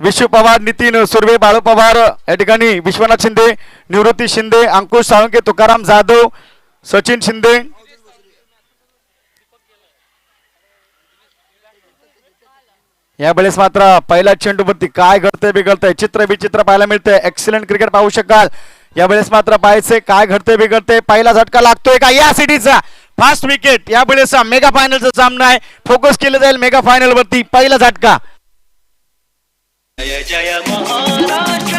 विश्व पवार, नितीन सुर्वे, बाळू पवार या ठिकाणी, विश्वनाथ शिंदे, निवृत्ती शिंदे, अंकुश साळुंके, तुकाराम जाधव, सचिन शिंदे. यावेळेस मात्र पहिला चेंडूवरती काय घडतंय बिघडतंय चित्र विचित्र पाहायला मिळतंय. एक्सलंट क्रिकेट पाहू शकाल. यावेळेस मात्र पाहायचे काय घडतंय बिघडतंय. पहिला झटका लागतोय का या सिटीचा. Fast wicket. यावेळेस मेगा फायनलचा सामना आहे. फोकस केलं जाईल मेगा फायनल वरती. पहिला झटका. जय जय महाराष्ट्र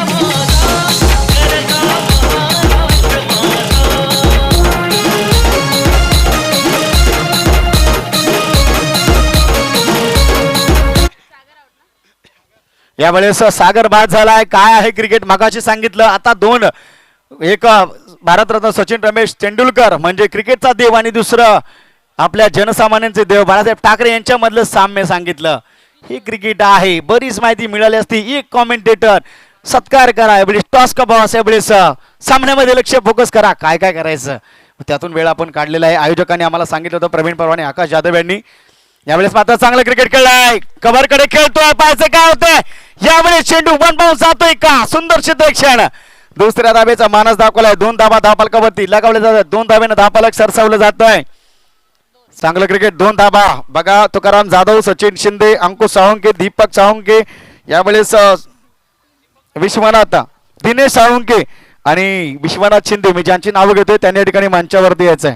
यावेळेस सागर बाद झालाय. काय आहे क्रिकेट मगाशी सांगितलं. आता दोन, एक भारतरत्न सचिन रमेश तेंडुलकर म्हणजे क्रिकेटचा देव आणि दुसरं आपल्या जनसामान्यांचे देव बाळासाहेब ठाकरे यांच्यामधलं साम्य सांगितलं. ही क्रिकेट आहे. बरीच माहिती मिळाली असती. एक कॉमेंटेटर सत्कार करा. यावेळेस टॉस का बॉस. यावेळेस सामन्यामध्ये लक्ष फोकस करा. काय काय करायचं त्यातून वेळ आपण काढलेला आहे. आयोजकांनी आम्हाला सांगितलं होतं, प्रवीण परवाने, आकाश जाधव यांनी. यावेळेस मात्र चांगलं क्रिकेट खेळलाय. कव्हरकडे खेळतोय. पाहायचं काय होतंय. यावेळेस चेंडू वन बाउंड जातोय का. सुंदर क्षेत्ररक्षण. दुसऱ्या धाब्याचा मानस दाखवलाय. 2 धाबा धावफलकावरती लगावले जातात. 2 धाब्यानं धावफलक सरसावलं जात आहे. चांगलं क्रिकेट. 2 धाबा बघा. तुकाराम जाधव, सचिन शिंदे, अंकुश साळुंके, दीपक साळुंके, यावेळेस विश्वनाथ, दिनेश साळुंके आणि विश्वनाथ शिंदे, मी ज्यांची नावं घेतोय त्यांनी या ठिकाणी मंचावरती यायचंय.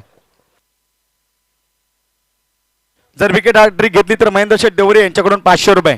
जर विकेट हॅट्रिक घेतली तर महेंद्र शेठ देवरे यांच्याकडून 500 रुपये.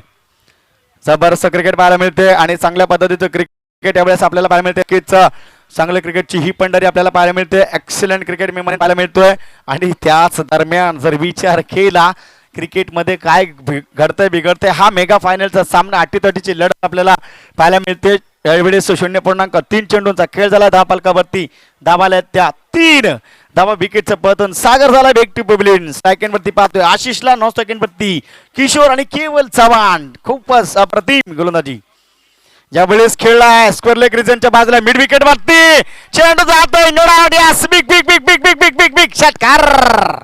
जबरदस्त क्रिकेट पाहायला मिळते आणि चांगल्या पद्धतीचं क्रिकेट यावेळेस आपल्याला पाहायला मिळते. क्रिकेटचं चांगल्या क्रिकेटची ही पंढरी आपल्याला पाहायला मिळते. एक्सलंट क्रिकेट मी पाहायला मिळतोय. आणि त्याच दरम्यान जर विचार केला क्रिकेटमध्ये काय घडतंय बिघडतंय, हा मेगा फायनलचा सामना अटीतटीची लढत आपल्याला पाहायला मिळते. यावेळेस 0.3 चेंडूंचा खेळ झाला. धावफलकावरती धावाल्या त्या 3 धावा. विकेटचं पतन. सागर झाला बेग टू पवेलियन. सेकंड वरती पाहतोय आशिषला. 9 सेकंड वरती किशोर आणि केवल चव्हाण. खूपच अप्रतिम गोलंदाजी यावेळेस खेळलाय. स्क्वेअर लेग रिजनच्या बाजूला मिड विकेट वरती चेंडू जातोय. Big big big big big big big big षटकार.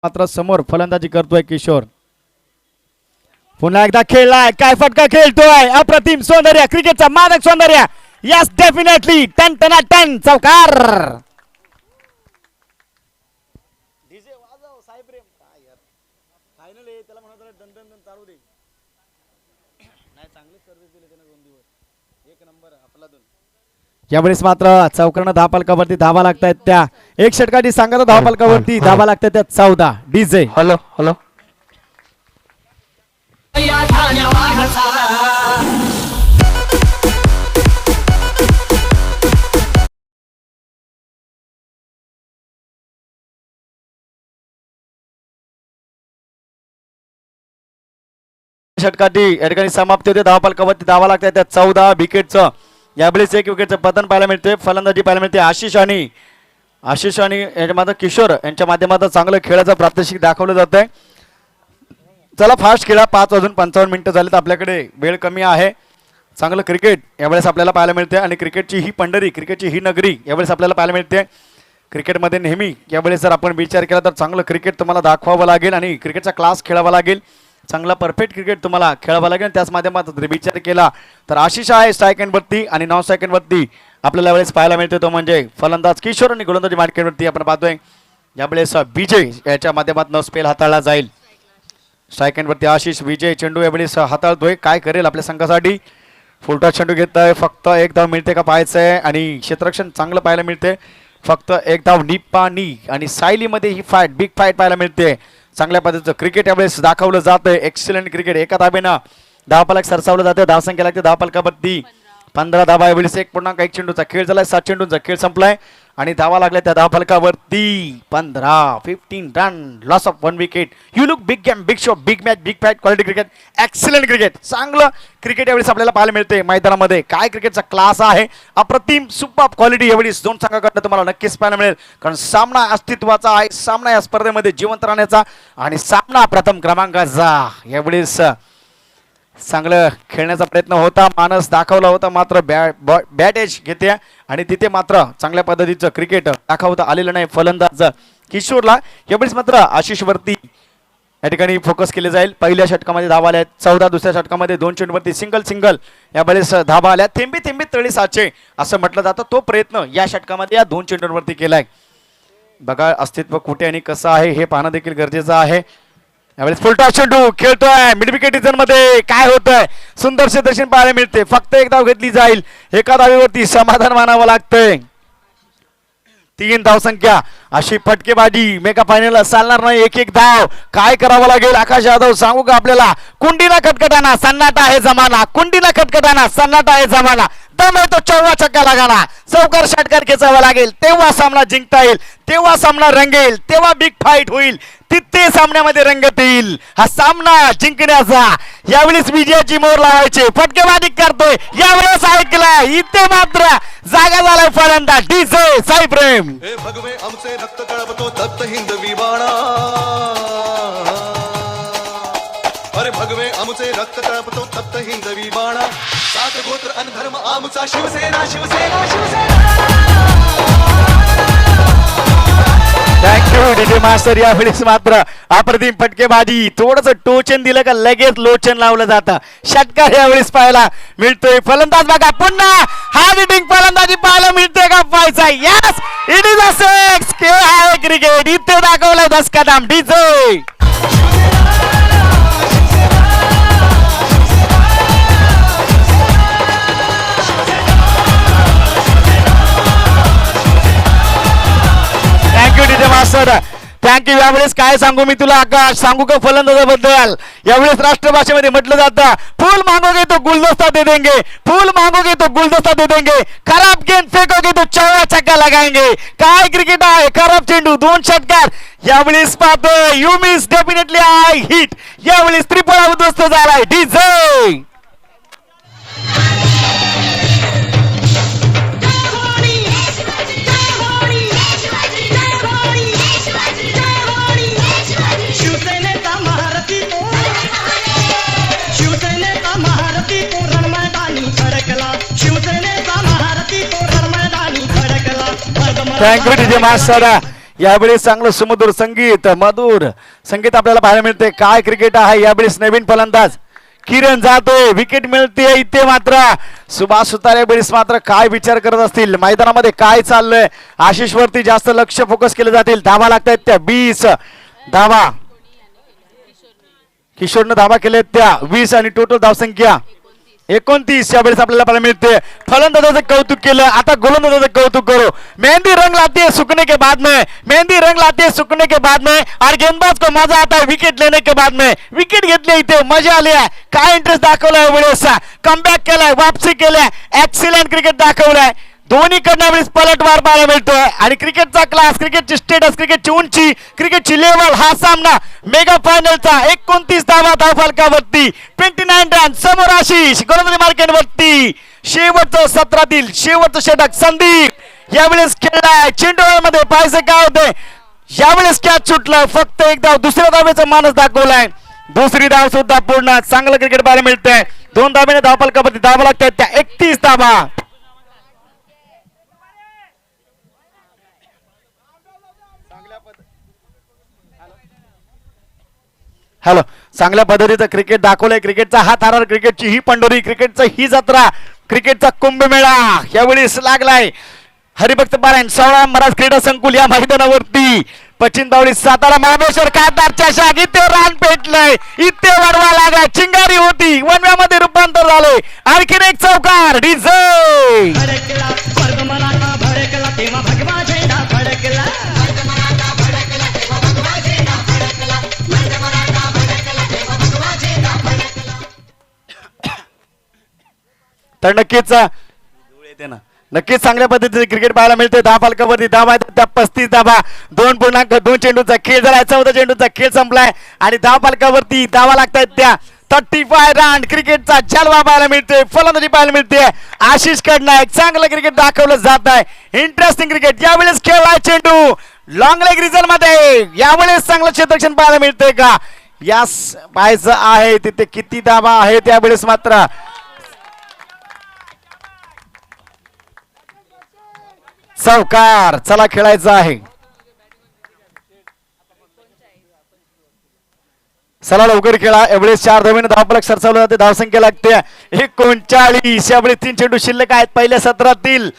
मात्र समोर फलंदाजी करतोय किशोर. पुन्हा एकदा खेळलाय. काय फटका खेळतोय. अप्रतिम सौंदर्य. क्रिकेटचा मादक सौंदर्य. Yes definitely. टन टना टन चौकार. यावेळेस मात्र चौकानं धावफलकावरती धावा लागतायत त्या 1 षटकाची सांगता. धावफलकावरती धावा लागतायत त्या 14. डीजे. Hello hello. षटकाची या ठिकाणी समाप्ती होते. धावफलकावरती धावा लागतायत त्या 14. विकेटचं यावेळेस 1 विकेटचं पतन पाहायला मिळते. फलंदाजी पाहायला मिळते. आशिष आणि याच्या किशोर यांच्या माध्यमातून चांगलं खेळाचं प्रात्यक्षिक दाखवलं जात आहे. चला फास्ट खेळा. 5:55 मिनिटं झालीत. आपल्याकडे वेळ कमी आहे. चांगलं क्रिकेट यावेळेस आपल्याला पाहायला मिळते आणि क्रिकेटची ही पंढरी, क्रिकेटची ही नगरी यावेळेस आपल्याला पाहायला मिळते. क्रिकेटमध्ये नेहमी यावेळेस जर आपण विचार केला तर चांगलं क्रिकेट तुम्हाला दाखवावं लागेल आणि क्रिकेटचा क्लास खेळावा लागेल. चांगला परफेक्ट क्रिकेट तुम्हाला खेळावा लागेल. त्याच माध्यमातून विचार केला तर आशिष आहे स्ट्रायकेंडवरती आणि 9 सेकंडवरती आपल्याला वेळेस पाहायला मिळते तो म्हणजे फलंदाज किशोर आणि गोलंदाजी मार्केटवरती आपण पाहतोय. यावेळेस विजय याच्या माध्यमातून स्पेल हाताळला जाईल. स्ट्राईक एंडवरती आशिष विजय चेंडू यावेळेस हाताळतोय. काय करेल आपल्या संघासाठी. फुलटॉस चेंडू घेत आहे. फक्त एक धाव मिळते का पाहायचंय आणि क्षेत्ररक्षण चांगलं पाहायला मिळते. फक्त एक धाव निप्पाणी आणि सायलीमध्ये ही फाईट बिग फाईट पाहायला मिळते. चांगल्या पद्धतीचं क्रिकेट यावेळेस दाखवलं जातंय. Excellent cricket. एका धाबेनं धावफलक सरसावलं जातं. धावसंख्या लागते धावफलकावरती 15 धावा. यावेळेस 1.1 चेंडूचा खेळ झालाय. 7 चेंडूचा खेळ संपलाय आणि धावा लागल्या त्या धावफलकावरती 15 run. Loss of 1 wicket. You look big game big shot big match big fight quality cricket excellent cricket. चांगलं क्रिकेट यावेळेस आपल्याला पाहायला मिळते मैदानामध्ये. काय क्रिकेटचा क्लास आहे. अप्रतिम सुपर क्वालिटी यावेळेस दोन संघाकडनं तुम्हाला नक्कीच पाहायला मिळेल. कारण सामना अस्तित्वाचा आहे. सामना या स्पर्धेमध्ये जिवंत राहण्याचा आणि सामना प्रथम क्रमांकाचा. यावेळेस चांगलं खेळण्याचा प्रयत्न होता. मानस दाखवला होता मात्र बॅट एज घेते आणि तिथे मात्र चांगल्या पद्धतीचं क्रिकेट दाखवता आलेलं नाही फलंदाज किशोरला. यावेळेस मात्र आशिष वरती या ठिकाणी फोकस केले जाईल. पहिल्या षटकामध्ये धावा आल्या 14. दुसऱ्या षटकामध्ये 2 चेंडूवरती सिंगल यावेळेस धावा आल्या. थेंबे थेंबे तळी साचे असं म्हटलं जातं. तो प्रयत्न या षटकामध्ये या 2 चेंडूंवरती केलाय. बघा अस्तित्व कुठे आणि कसं आहे हे पाहणं देखील गरजेचं आहे. यावेळेस फुलटॉस चेंडू खेळतोय मिड विकेट डिझाइन मध्ये. काय होतंय. सुंदर दर्शन पाहायला मिळते. फक्त एक धाव घेतली जाईल. एका धावेवरती समाधान मानावं लागतंय. 3 धावसंख्या. अशी फटकेबाजी मेगा फायनल चालणार नाही. एक धाव. काय करावं लागेल आकाश यादव सांगू का आपल्याला. कुंडीला खटखटाना सन्नाटा आहे जमाना. कुंडीला खटखटाना सन्नाटा आहे जमाना. दम आहे तो 4 चक्का लागाना. चौकार षटकार खेचावा लागेल. तेव्हा सामना जिंकता येईल. तेव्हा सामना रंगेल. तेव्हा बिग फाईट होईल. तिथे सामन्यामध्ये रंगत येईल. हा सामना जिंकण्याचा यावेळेस विजयाची मोहर लावायची. फटकेबाजी करतोय. यावेळेस ऐकलाय. इथे मात्र जागा झालाय फलंदाज डीजे साई प्रेम. हे भगवे आमचे रक्त कळवतो दत्त हिंदवी बाणा. अरे भगवे आमचे रक्त कळवतो दत्त हिंदवी बाणा. 7 गोत्र अन धर्म आमचा Shiv Sena Shiv Sena Shiv Sena. Thank you DJ master. यावेळेस मात्र अप्रतिम फटकेबाजी. थोडस टोचन दिलं का लगेच लोचन लावलं जातं. षटकार यावेळेस पाहायला मिळतोय. फलंदाज बघा पुन्हा हार्ड हिटिंग फलंदाजी पाहायला मिळते का पाहायचा. Yes it is a six. के आहे क्रिकेट. इथे दाखवलंय 10 Kadam DJ. Thank you DJ master. Thank you. यावेळेस काय सांगू मी तुला आकाश. सांगू का फलंदाजाबद्दल. यावेळेस राष्ट्रभाषेमध्ये म्हटलं जातं फूल मागोगे तो गुलदस्ता दे देंगे. फूल मागोगे तो गुलदस्ता दे देंगे. खराब गेंद फेकोगे तो 4 चक्का लगाएंगे. काय क्रिकेट आहे. खराब चेंडू 2 षटकार. यावेळेस पाहतोय you miss definitely I hit. यावेळेस त्रिफळा उद्ध्वस्त झालाय डीजे. Thank you DJ master. यावेळेस चांगलं सुमधुर संगीत मधुर संगीत आपल्याला पाहायला मिळते. काय क्रिकेट आहे. यावेळेस नवीन फलंदाज किरण जातोय. विकेट मिळते. इथे मात्र सुभाष सुतार यावेळेस मात्र काय विचार करत असतील. मैदानामध्ये काय चाललंय. आशिष वरती जास्त लक्ष फोकस केले जातील. धावा लागतायत त्या 20 धावा. किशोरनं धावा केल्या त्या 20 आणि टोटल धावसंख्या 29 यावेळेस आपल्याला पाहायला मिळते. फलंदाजाचं कौतुक केलं. आता गोलंदाजाचं कौतुक करो. मेहंदी रंग लाती है सूखने के बाद में. मेहंदी रंग लाती है सूखने के बाद में. और गेंदबाज को मजा आता है विकेट लेने के बाद में. विकेट घेतले इथे मजा आली आहे. काय इंटरेस्ट दाखवलाय वेळेस. कमबॅक केलाय. वापसी केलाय. एक्सिलेंट क्रिकेट दाखवलाय. दोन्हीकडनं वेळेस पलटवार पाहायला मिळतोय आणि क्रिकेटचा क्लास क्रिकेटची स्टेटस क्रिकेटची उंची क्रिकेटची लेवल. हा सामना मेगा फायनलचा 29 धावा धावफलकावरती 29 रन. समोर आशिष गोलंदाजी मार्केटवरती शेवटचं सत्रातील शेवटचं षटक संदीप यावेळेस खेळलाय. चेंडूमध्ये पाहायचं काय होतंय. यावेळेस कॅच सुटलं. फक्त एक धाव. दुसऱ्या धावेचा मानस दाखवलाय. दुसरी धाव सुद्धा पूर्ण. चांगलं क्रिकेट पाहायला मिळतंय. 2 धावेने धावफलकावरती धावा लागतात त्या 31 धावा. हॅलो. चांगल्या पद्धतीचं क्रिकेट दाखवलंय. क्रिकेटचा हा थारार. क्रिकेटची ही पंढरी. क्रिकेटचा ही जत्रा. क्रिकेटचा कुंभमेळा यावेळेस लागलाय. हरिभक्त पारायण 16 महाराज क्रीडा संकुल या मैदानावरती पश्चिम बावडी सातारा महाबळेश्वर कातारच्या शाख इथे रान पेटलंय, इथे वडवा लागाय, चिंगारी होती, वनव्यामध्ये रूपांतर झाले. आणखीन एक चौकार डीजे भडकला स्वर्ग मराठा भडकला तेव्हा भगवा झेंडा फडकला तर नक्कीच नक्कीच चांगल्या पद्धतीने क्रिकेट पाहायला मिळते. 10 फलकावरती धावा आहेत, त्या 35 धावा, 2.2 चेंडूचा खेळ झालाय, 14 चेंडूचा खेळ संपलाय आणि 10 फलकावरती धावा लागतायत त्या 35 रन. क्रिकेटचा जलवा पाहायला मिळते, फलंदाजी पाहायला मिळते. आशिष कडनं एक चांगलं क्रिकेट दाखवलं जात आहे. इंटरेस्टिंग क्रिकेट यावेळेस खेळलाय चेंडू लॉंग लेग रिझल्ट मध्ये. यावेळेस चांगलं क्षेत्ररक्षण पाहायला मिळते का, यास पाहायचं आहे तिथे किती धावा आहेत यावेळेस. मात्र चौकार, चला खेळायचं आहे. चला लवकर खेळा. एवढेच 4 धावेने धावफलक सरसावलं जाते, धावसंख्या लागते 39. यावेळेस 3 चेंडू शिल्लक आहेत पहिल्या सत्रातील.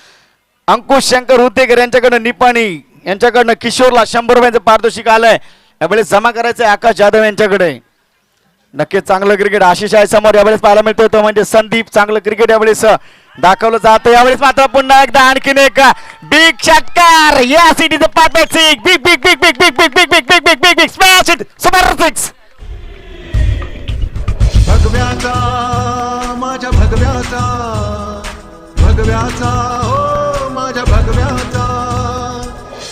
अंकुश शंकर हुतेकर यांच्याकडनं निपाणी, यांच्याकडनं किशोरला 100 रुपयांचं पारितोषिक आलंय. यावेळेस जमा करायचंय आकाश जाधव यांच्याकडे. नक्कीच चांगलं क्रिकेट आशिष आहे समोर यावेळेस पाहायला मिळतोय, तो म्हणजे संदीप. चांगलं क्रिकेट यावेळेस दाखवलं जातं. यावेळेस मात्र पुन्हा एकदा आणखीन एक बिग षटकार. या सिटीचं partner six, big big big big big big big big big big big big smash it, super six. भगव्याचा माझ्या भगव्याचा, भगव्याचा हो माझ्या भगव्याचा,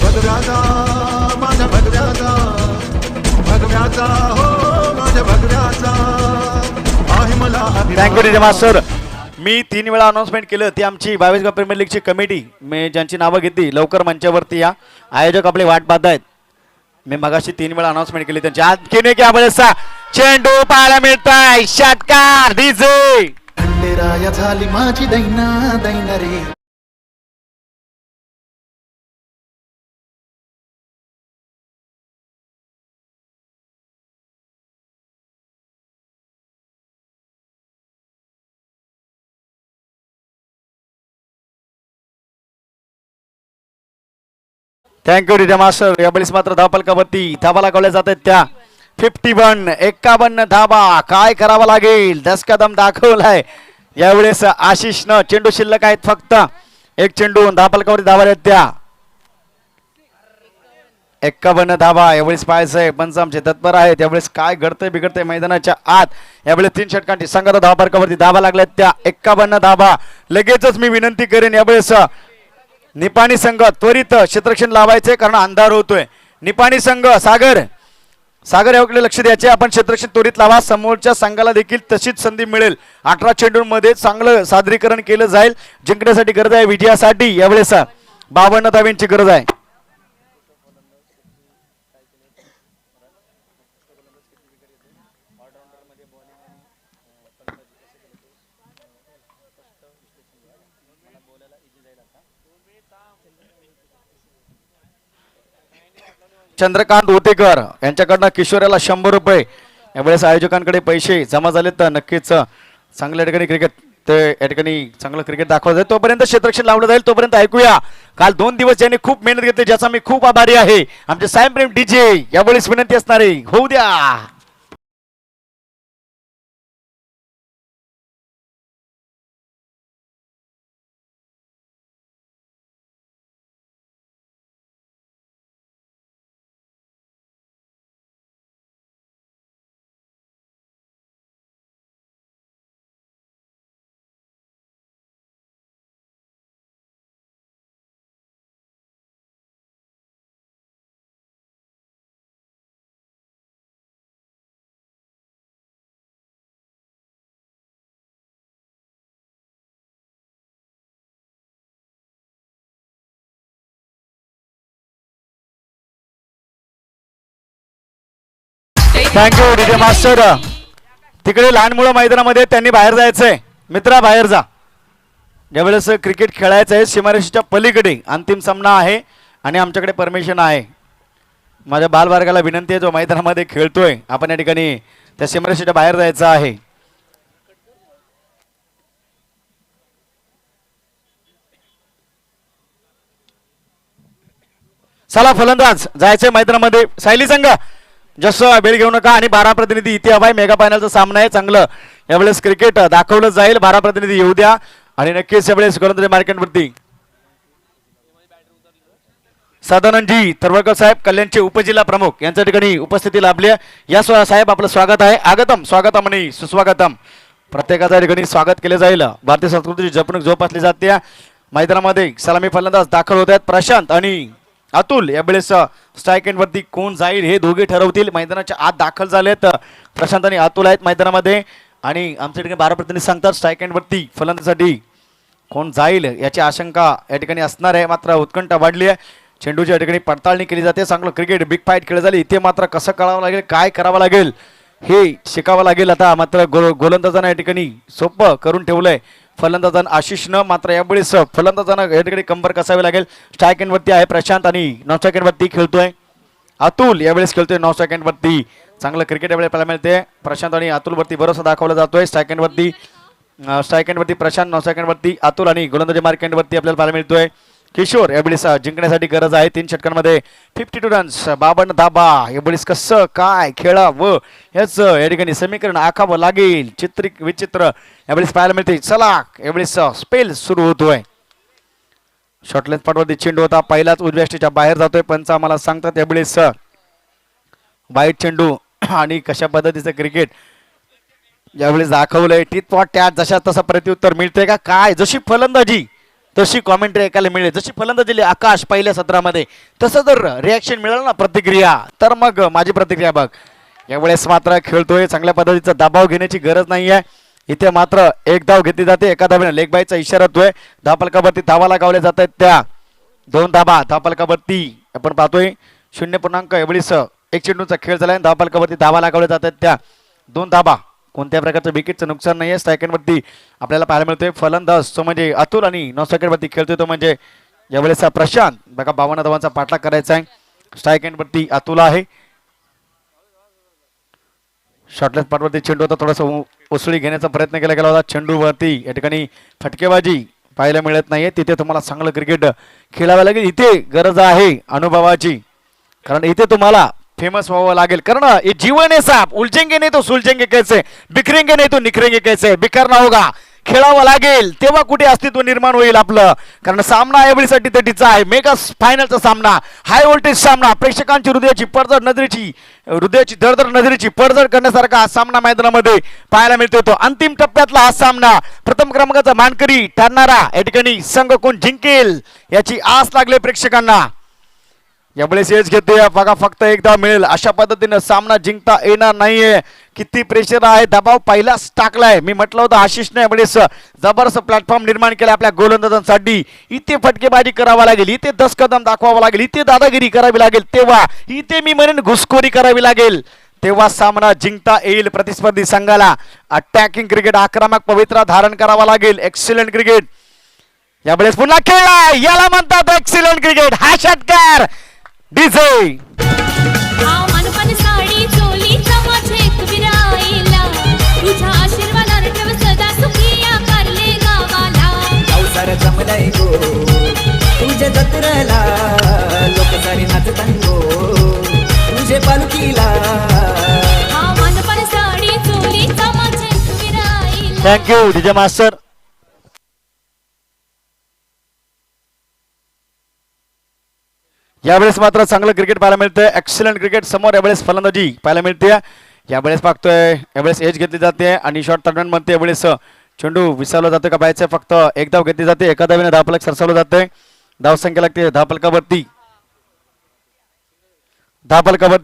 भगव्याचा माझ्या भगव्याचा, भगव्याचा हो माझ्या भगव्याचा आहे मला थँक्यू अभिमान. DJ master. मी 3 वेळा अनाउन्समेंट केलं, ती आमची 22 प्रीमियर लीगची कमिटी, मी ज्यांची नावं घेतली लवकर मंचावरती या. आयोजक आपले वाट पाहत आहेत. मी मगाशी 3 वेळा अनाउन्समेंट केली त्यांची. आणखीन एक यावेळेस चेंडू पाहायला मिळतोय, षटकार डीजे. खंडेराया झाली माझी दैना दैना रे. Thank you DJ master. यावेळेस मात्र धावफलकावरती धावा लागवल्या जात आहेत त्या 51. 51 धावा. काय करावं लागेल, 10 कदम दाखवलाय यावेळेस आशिषनं. चेंडू शिल्लक आहेत फक्त 1 चेंडू. धावफलकावरती धावा आहेत त्या 51 धावा. यावेळेस पाहायचंय पंच आमचे तत्पर आहेत, यावेळेस काय घडतंय बिघडतंय मैदानाच्या आत. यावेळेस 3 षटकांची संघात धावफलकावरती धावा लागल्यात त्या 51 धावा. लगेचच मी विनंती करेन यावेळेस निपाणी संघ त्वरित क्षेत्ररक्षण लावायचे, कारण अंधार होतोय. निपाणी संघ सागर सागर याकडे लक्ष द्यायचे. आपण क्षेत्ररक्षण त्वरित लावा, समोरच्या संघाला देखील तशीच संधी मिळेल. 18 चेंडूंमध्ये चांगलं सादरीकरण केलं जाईल. जिंकण्यासाठी गरज आहे विजयासाठी. यावेळेस 52 धावांची गरज आहे. चंद्रकांत होतेकर यांच्याकडनं किशोऱ्याला 100 रुपये. यावेळेस आयोजकांकडे पैसे जमा झाले, तर नक्कीच चांगल्या ठिकाणी क्रिकेट ते या ठिकाणी चांगलं क्रिकेट दाखवत जाईल. तोपर्यंत क्षेत्ररक्षण लावलं जाईल. तोपर्यंत ऐकूया काल 2 दिवस ज्यांनी खूप मेहनत घेतली, ज्याचा मी खूप आभारी आहे, आमचे सायम प्रेम डीजे. यावेळेस विनंती असणार आहे, होऊ द्या. Thank you DJ master. तिकडे लहान मुलं मैदानामध्ये, त्यांनी बाहेर जायचंय. मित्रा बाहेर जा. ज्यावेळेस क्रिकेट खेळायचं आहे सीमारेषेच्या पलीकडे अंतिम सामना आहे आणि आमच्याकडे परमिशन आहे. माझ्या बालवर्गाला विनंती आहे, जो मैदानामध्ये खेळतोय, आपण या ठिकाणी त्या सीमारेषेच्या बाहेर जायचं आहे. चला फलंदाज जायचंय मैदानामध्ये सायली संघ जस बेल घेऊ नका आणि 12 प्रतिनिधी इथे हवाय. मेगा फायनलचा सामना आहे. चांगलं यावेळेस क्रिकेट दाखवलं जाईल. 12 प्रतिनिधी येऊ द्या आणि नक्कीच यावेळेस गोलंदाजी मार्केटवरती सदानंदजी तर्वळकर साहेब कल्याणचे उपजिल्हा प्रमुख यांच्या ठिकाणी उपस्थिती लाभली आहे. या साहेब आपलं स्वागत आहे. आगतम स्वागतम आणि सुस्वागतम प्रत्येकाच्या ठिकाणी स्वागत केले जाईल. भारतीय संस्कृतीची जपणूक जोपासली जाते. मैदानामध्ये सलामी फलंदाज दाखल होत आहेत. प्रशांत आणि अतुल यावेळेस स्ट्राईक एंड वरती कोण जाईल हे दोघे ठरवतील. मैदानाच्या आत दाखल झालेत प्रशांत आणि अतुल आहेत मैदानामध्ये आणि आमच्या ठिकाणी 12 प्रतिनिधी सांगतात स्ट्राईक एंड वरती फलंदाजीसाठी कोण जाईल याची आशंका या ठिकाणी असणार आहे. मात्र उत्कंठा वाढली आहे. चेंडूच्या या ठिकाणी पडताळणी केली जाते. चांगलं क्रिकेट बिग फाईट खेळ झाली. इथे मात्र कसं करावं लागेल काय करावं लागेल हे शिकावं लागेल. आता मात्र गोलंदाजांना या ठिकाणी सोपं करून ठेवलंय फलंदाजांना आशिषनं. मात्र यावेळेस फलंदाजांना या ठिकाणी कंबर कसावी लागेल. स्ट्राईक एंड वरती आहे प्रशांत आणि नॉन स्ट्राईक एंड वरती खेळतोय अतुल. यावेळेस खेळतोय नॉन स्ट्राईक एंड वरती. चांगलं क्रिकेट यावेळेस पाहायला मिळते. प्रशांत आणि अतुल वरती भरोसा दाखवला जातोय. स्ट्राईक एंड वरती प्रशांत, नॉन स्ट्राईक एंड वरती अतुल आणि गोलंदाजी मार्क एंड वरती आपल्याला पाहायला मिळतोय किशोर. यावेळेस जिंकण्यासाठी गरज आहे. 3 षटकांमध्ये 52 रन्स 52 धाबा. यावेळेस कसं काय खेळावं याच या ठिकाणी समीकरण आखावं लागेल. विचित्र यावेळेस पाहायला मिळते. चला यावेळेस स्पेल सुरू होतोय. शॉर्टलेस पाठवरती चेंडू होता पहिलाच उजव्या स्टेजच्या बाहेर जातोय. पंच आम्हाला सांगतात यावेळेस वाईट चेंडू आणि कशा पद्धतीचं क्रिकेट यावेळेस दाखवलंय. टिट फॉर टॅट जशा तसं प्रत्युत्तर मिळते का काय. जशी फलंदाजी तशी कॉमेंट्री ऐकायला मिळेल. जशी फलंदाजी आकाश पहिल्या सत्रामध्ये तसं जर रिॲक्शन मिळालं ना प्रतिक्रिया तर मग माझी प्रतिक्रिया बघ. यावेळेस मात्र खेळतोय चांगल्या पद्धतीचा दबाव घेण्याची गरज नाही आहे. इथे मात्र एक धाव घेतली जाते. एका धावेने लेग बायचा इशारा होतोय. धावफलकावरती धावा लगावल्या जात आहेत त्या 2 धाबा. धावफलकावरती आपण पाहतोय 0.1 यावेळेस एक चेंडूचा खेळ झालाय. धावफलकावरती धावा लगावल्या जात आहेत त्या 2 धाबा. कोणत्या प्रकारचं विकेटचं नुकसान नाहीये. स्ट्राईक एंड वरती आपल्याला पाहायला मिळतोय फलंदाज तो म्हणजे अतुल आणि नॉन स्ट्राईक एंड वरती खेळतोय तो म्हणजे यावेळेस प्रशांत. बघा 52 धावांचा पाठलाग करायचा आहे. स्ट्राईक एंड वरती अतुल आहे. शॉर्टलेस पाठवरती चेंडू होता. थोडासा उसळी घेण्याचा प्रयत्न केला गेला होता. चेंडू वरती या ठिकाणी फटकेबाजी पाहायला मिळत नाहीये. तिथे तुम्हाला चांगलं क्रिकेट खेळावं लागेल. इथे गरज आहे अनुभवाची कारण इथे तुम्हाला फेमस व्हावं लागेल. कारण ये जीवन है साहब, उलझेंगे नहीं तो सुलझेंगे कैसे, बिखरेंगे नहीं तो निखरेंगे कैसे. बिखरना होगा, खेळावं लागेल तेव्हा कुठे अस्तित्व निर्माण होईल आपलं. कारण सामना यावेळीसाठी तटीचा आहे. मेगा फायनलचा सामना, हाय व्होल्टेज सामना. प्रेक्षकांची हृदयाची धडधड नजरेची पडझड करण्यासारखा हा सामना मैदानामध्ये पाहायला मिळतो. तो अंतिम टप्प्यातला हा सामना प्रथम क्रमांकाचा मानकरी ठरणारा या ठिकाणी संघ कोण जिंकेल याची आस लागले प्रेक्षकांना. यावेळेस एज घेते बघा फक्त एक धाव मिळेल अशा पद्धतीने सामना जिंकता येणार नाहीये. किती प्रेशर आहे. दबाव पहिलाच टाकलाय. मी म्हटलं होतं आशिषने यावेळेस जबरदस्त प्लॅटफॉर्म निर्माण केला आपल्या गोलंदाजांसाठी. इथे फटकेबाजी करावा लागेल. इथे 10 कदम दाखवावं लागेल. इथे दादागिरी करावी लागेल. तेव्हा इथे मी म्हणेन घुसखोरी करावी लागेल. तेव्हा सामना जिंकता येईल. प्रतिस्पर्धी संघाला अटॅकिंग क्रिकेट आक्रमक पवित्रा धारण करावा लागेल. एक्सिलेंट क्रिकेट यावेळेस पुन्हा खेळला. याला म्हणतात एक्सिलेंट क्रिकेट. हा षटकार डीजे मनपन साडी चोली चमचेक विराईला तुझ्या आशीर्वादाने ठेव सदा सुखी या कारले गावाला. पावसार जमलाय गो तुझ्या जत्रला लोक सारी नाचतान गो तुझे पालखीला. मनपन साडी चोली चमचेक विराईला. Thank you DJ master. यावेळेस मात्र चांगलं क्रिकेट पाहायला मिळतंय. एक्सिलंट क्रिकेट समोर यावेळेस फलंदाजी पाहायला मिळते. यावेळेस पाहतोय यावेळेस एज घेतली जाते आणि शॉर्ट टर्न मध्ये यावेळेस चेंडू विसावला जातो का पाहायचं. फक्त एक धाव घेतली जाते. एका धावेने धावफलक सरसावलं जाते. धावसंख्या लागते धावफलकावरती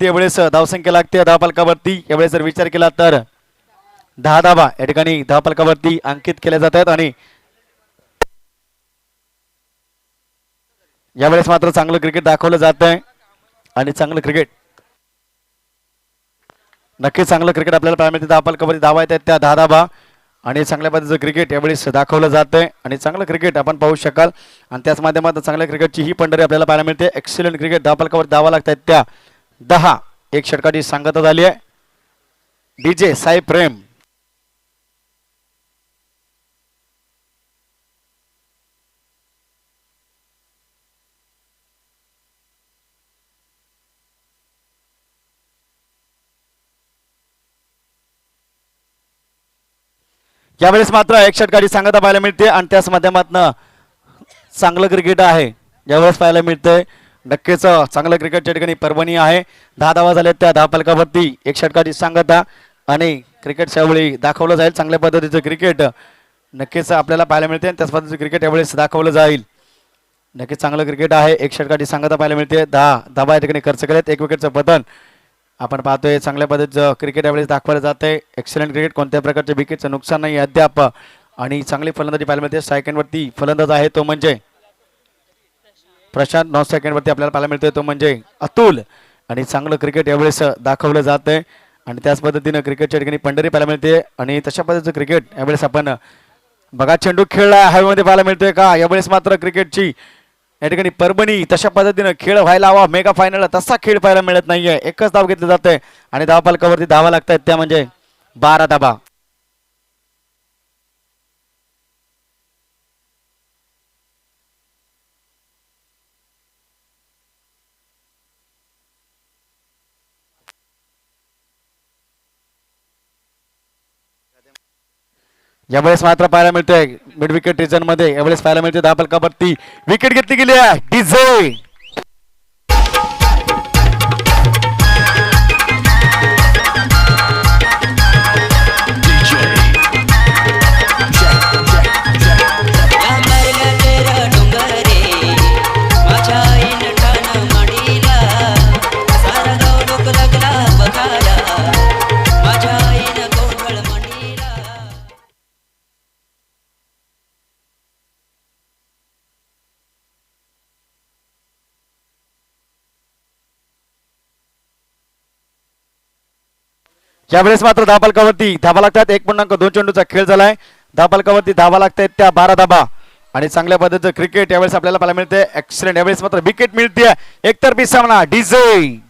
यावेळेस धावसंख्या लागते धावफलकावरती. यावेळेस जर विचार केला तर 10 धावा या ठिकाणी धावफलकावरती अंकित केल्या जात आहेत आणि यावेळेस मात्र चांगलं क्रिकेट दाखवलं जात आहे आणि चांगलं क्रिकेट नक्कीच चांगलं क्रिकेट आपल्याला पाहायला मिळते. धावफलकावरती धावा येतात त्या 10 धावा आणि चांगल्या पद्धतीचं क्रिकेट यावेळेस दाखवलं जात आहे आणि चांगलं क्रिकेट आपण पाहू शकाल. आणि त्याच माध्यमातून चांगल्या क्रिकेटची ही पंढरी आपल्याला पाहायला मिळते. एक्सिलेंट क्रिकेट धावफलकावर धावा लागतात त्या 10. एक षटकाची सांगता झाली आहे. डीजे साई प्रेम यावेळेस मात्र एक षटकाची सांगता पाहायला मिळते आणि त्याच माध्यमातनं चांगलं क्रिकेट आहे यावेळेस पाहायला मिळतंय. नक्कीच चांगलं क्रिकेटच्या ठिकाणी परभणी आहे. 10 धावा झाल्या त्या 10 फलकावरती एक षटकाची सांगता आणि क्रिकेटच्या वेळी दाखवलं जाईल. चांगल्या पद्धतीचं क्रिकेट नक्कीच आपल्याला पाहायला मिळते आणि त्याच पद्धतीचं क्रिकेट यावेळेस दाखवलं जाईल. नक्कीच चांगलं क्रिकेट आहे. एक षटकाची सांगता पाहायला मिळते. 10 धावा या ठिकाणी खर्च केलेत. 1 विकेटचं पतन आपण पाहतोय. चांगल्या पद्धतीचं क्रिकेट यावेळेस दाखवलं जाते. एक्सलंट क्रिकेट, कोणत्या प्रकारच्या विकेटचं नुकसान नाही अद्याप आणि चांगली फलंदाजी पाहायला मिळते. सेकंडवरती फलंदाज आहे तो म्हणजे प्रशांत. 9 सेकंडवरती आपल्याला पाहायला मिळतोय तो म्हणजे अतुल आणि चांगलं क्रिकेट यावेळेस दाखवलं जातंय आणि त्याच पद्धतीनं क्रिकेटच्या ठिकाणी पंढरी पाहायला मिळते आणि तशा पद्धतीचं क्रिकेट यावेळेस आपण बघा. चेंडू खेळला हवेमध्ये पाहायला मिळतोय का. यावेळेस मात्र क्रिकेटची या ठिकाणी परभणी तशा पद्धतीनं खेळ व्हायला हवा. मेगा फायनलला तसा खेळ पाहायला मिळत नाहीये. एकच धाव घेतली जाते आणि धाव फलकावरती धावा लागतात त्या म्हणजे 12 धावा. यावेळेस मात्र पाहायला मिळतोय मिड विकेट रिजन मध्ये यावेळेस पाहायला मिळते 10 फलकावरती विकेट घेतली गेली आहे. डीजे यावेळेस मात्र 10 फलकावरती धावा लागतात. 1.2 चेंडूचा खेळ झालाय. 10 फलकावरती धावा लागतात त्या 12 धावा आणि चांगल्या पद्धतीचं क्रिकेट यावेळेस आपल्याला पाहायला मिळते. एक्सलेंट. यावेळेस मात्र विकेट मिळते. एकतर्फी सामना. DJ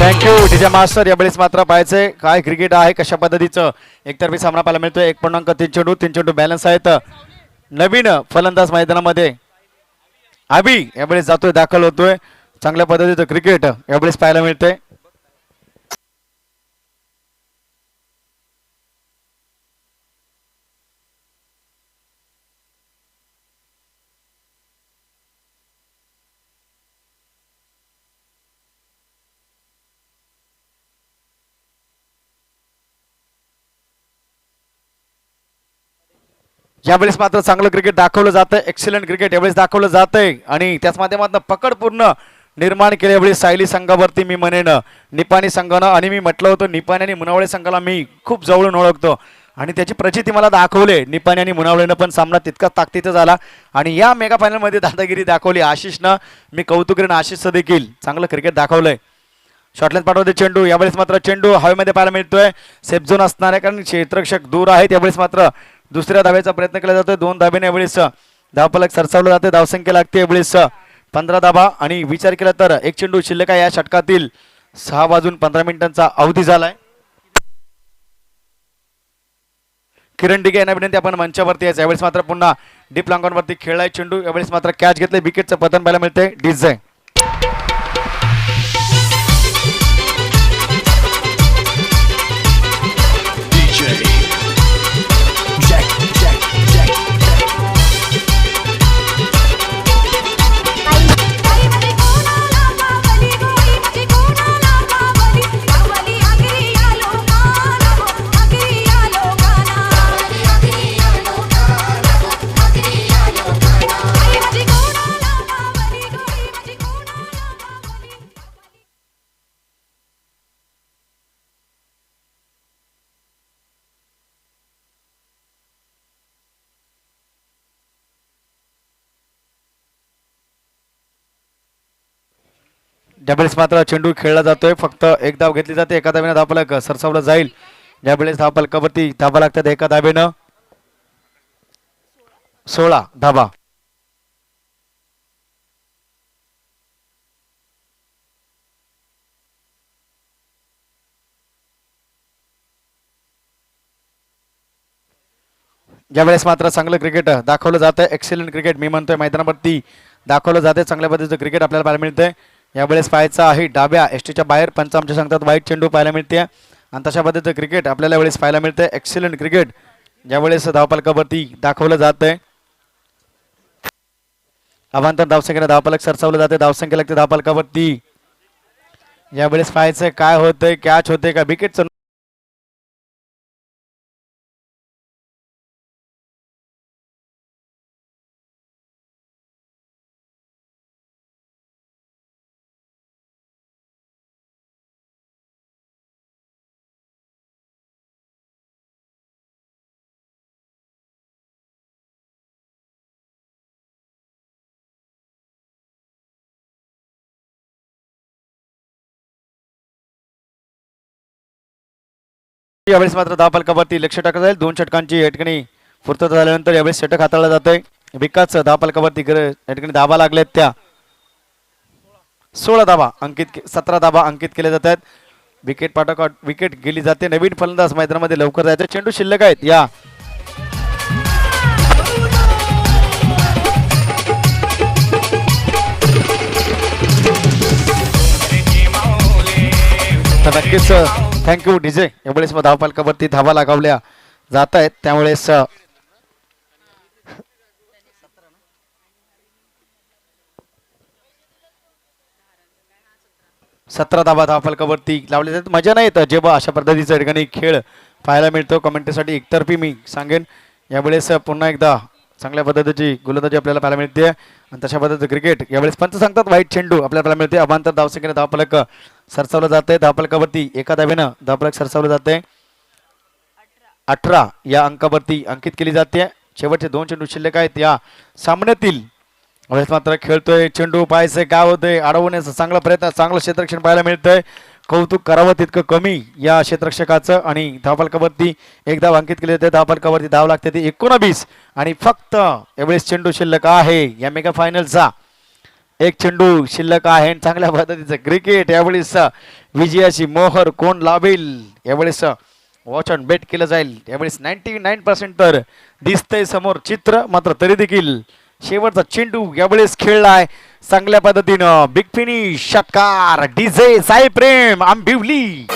thank you DJ master. यावेळेस मात्र पाहायचंय काय क्रिकेट आहे कशा पद्धतीचं. एकतर्फी सामना पाहायला मिळतोय. 1.3 चेंडू 3 चेंडू बॅलन्स आहेत. नवीन फलंदाज मैदानामध्ये अभि यावेळेस जातोय दाखल होतोय. चांगल्या पद्धतीचं क्रिकेट यावेळेस पाहायला मिळतंय. यावेळेस मात्र चांगलं क्रिकेट दाखवलं जातं. एक्सलंट क्रिकेट यावेळेस दाखवलं जातंय आणि त्याच माध्यमातून पकड पूर्ण निर्माण केले यावेळेस सायली संघावरती मी म्हणेन निपाणी संघानं. आणि मी म्हटलं होतं निपाणी आणि मुनावळे संघाला मी खूप जवळून ओळखतो आणि त्याची प्रचिती मला दाखवले. निपाणी आणि मुनावळेनं पण सामना तितका ताकदीचा झाला आणि या मेगा फायनलमध्ये दादागिरी दाखवली आशिषनं. मी कौतुक करेन आशिषचं देखील चांगलं क्रिकेट दाखवलंय. शॉर्टलेस पाठवते चेंडू. यावेळेस मात्र चेंडू हवेमध्ये पाहायला मिळतोय. सेफ झोन असणार आहे कारण क्षेत्ररक्षक दूर आहेत. यावेळेस मात्र दुसऱ्या धावेचा प्रयत्न केला जातोय. 2 धावेने यावेळेस धावफलक सरसावलं जाते. धावसंख्या लागते यावेळेस 15 धावा आणि विचार केला तर एक चेंडू शिल्लक आहे. या षटकातील 6 वाजून 15 मिनिटांचा अवधी झालाय. किरण डिगे यांना विनंती आपण मंचावरती यायचं. यावेळेस मात्र पुन्हा डीप लॉंगॉनवरती खेळलाय चेंडू. यावेळेस मात्र कॅच घेतले. विकेटचं पतन पाहायला मिळते. डीजे यावेळेस मात्र चेंडू खेळला जातोय. फक्त एक धाव घेतली जाते. एका धावेनं धावफलक सरसावलं जाईल. यावेळेस धावफलकावरती धावा लागतात. एका धावेनं 16 धावा. ज्यावेळेस मात्र चांगलं क्रिकेट दाखवलं जातं, एक्सेलंट क्रिकेट मी म्हणतोय मैदानावरती दाखवलं जाते, चांगल्या पद्धतीचं क्रिकेट आपल्याला पाहायला मिळतंय. यावेळेस पाहायचं आहे डाव्या एसटीच्या बाहेर, पंच आमच्या सांगतात वाईट चेंडू पाहायला मिळते आणि तशा पद्धतीचं क्रिकेट आपल्याला यावेळेस पाहायला मिळतंय, एक्सेलंट क्रिकेट ज्यावेळेस धावफलकावरती दाखवलं जात आहे. अवांतर धावसंख्येला धावफलक सरसावलं जाते, धावसंख्या लागते धावफलकावरती. यावेळेस पाहायचं काय होतंय, कॅच होते का विकेटचं यावेळेस मात्र धावफलकावरती लक्ष टाकलं जाईल. 2 षटकांची या ठिकाणी पूर्तता झाल्यानंतर यावेळेस षटक हाताळलं जातंय. विकास धावफलकावरती या ठिकाणी धावा लागल्यात त्या 16 धावा अंकित 17 धावा अंकित केल्या जातात. विकेट पाठोपाठ विकेट गेली जाते. नवीन फलंदाज मैदानामध्ये लवकर जायचे, चेंडू शिल्लक आहेत. या तर नक्कीच थँक्यू डीजे. यावेळेस धावफलकावरती धावा लगावल्या जात आहेत, त्यामुळेच 17 धावा धावफलकावरती लावले जातात. मजा नाही येत जेव्हा अशा पद्धतीचा या ठिकाणी खेळ पाहायला मिळतो. कमेंटसाठी एकतर्फी मी सांगेन. यावेळेस पुन्हा एकदा चांगल्या पद्धतीची गोलंदाजी आपल्याला पाहायला मिळते आणि तशा पद्धतीचं क्रिकेट यावेळेस पंच सांगतात वाईट चेंडू आपल्याला पाहायला मिळते. अभांतर धावसंख्येने धावफलक सरसावलं जाते. धावफलकावरती एका धावेनं धावफलक सरसावलं जाते. 18 या अंकावरती अंकित केली जाते. शेवटचे 2 चेंडू शिल्लक आहेत या सामन्यातील. वेळेस मात्र खेळतोय चेंडू, पाहायचंय काय होतंय, अडवण्याचा चांगला प्रयत्न, चांगलं क्षेत्ररक्षण पाहायला मिळतंय. कौतुक करावं तितकं कमी या क्षेत्ररक्षकाचं. आणि धावफलकावरती एक धाव अंकित केली जाते. धावफलकावरती धाव लागते ती 19 आणि फक्त यावेळेस चेंडू शिल्लक आहे या मेगा फायनलचा. एक चेंडू शिल्लक आहे. चांगल्या पद्धतीचं क्रिकेट यावेळेस विजयाची मोहर कोण लावेल यावेळेस वॉच ऑन बेट केलं जाईल. यावेळेस 99% तर दिसतंय समोर चित्र, मात्र तरी देखील शेवटचा चेंडू यावेळेस खेळलाय चांगल्या पद्धतीनं. बिग फिनिश षटकार डीजे साई प्रेम आंबिवली.